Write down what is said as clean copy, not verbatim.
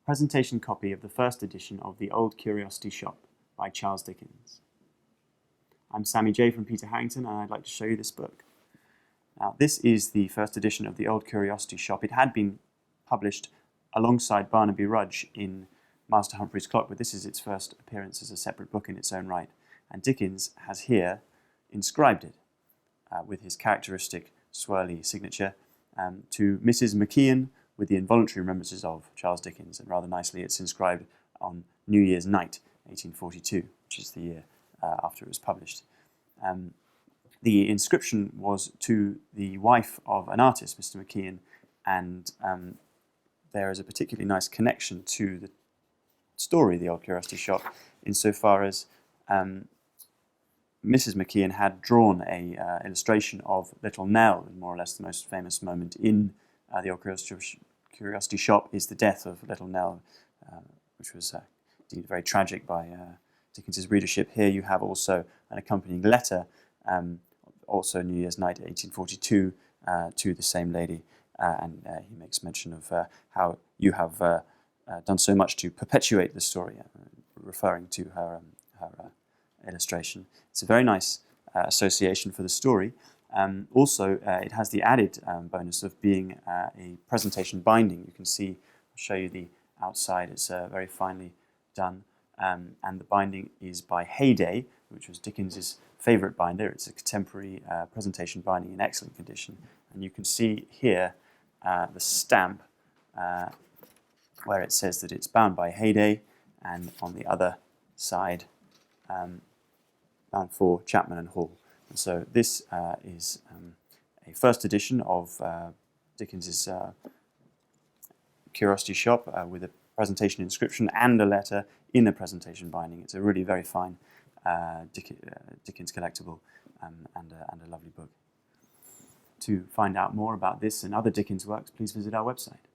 presentation copy of the first edition of The Old Curiosity Shop by Charles Dickens. I'm Sammy J from Peter Harrington, and I'd like to show you this book. Now, this is the first edition of The Old Curiosity Shop. It had been published alongside Barnaby Rudge in Master Humphrey's Clock, but this is its first appearance as a separate book in its own right. And Dickens has here inscribed it with his characteristic swirly signature to Mrs McIan with the involuntary remembrances of Charles Dickens. And rather nicely, it's inscribed on New Year's night, 1842, which is the year after it was published. The inscription was to the wife of an artist, Mr McIan, and there is a particularly nice connection to the story, The Old Curiosity Shop, insofar as Mrs McIan had drawn a illustration of little Nell, more or less the most famous moment in The Old Curiosity Shop is the death of little Nell, which was deemed very tragic by Dickens's readership. Here you have also an accompanying letter, also New Year's night 1842, to the same lady, and he makes mention of how you have done so much to perpetuate the story, referring to her illustration. It's a very nice association for the story. Also, it has the added bonus of being a presentation binding. You can see, I'll show you the outside, it's very finely done, and the binding is by Hayday, which was Dickens's favourite binder. It's a contemporary presentation binding in excellent condition, and you can see here the stamp where it says that it's bound by Hayday, and on the other side bound for Chapman and Hall. And so this is a first edition of Dickens's Curiosity Shop with a presentation inscription and a letter in a presentation binding. It's a really very fine Dickens collectible and a lovely book. To find out more about this and other Dickens works, please visit our website.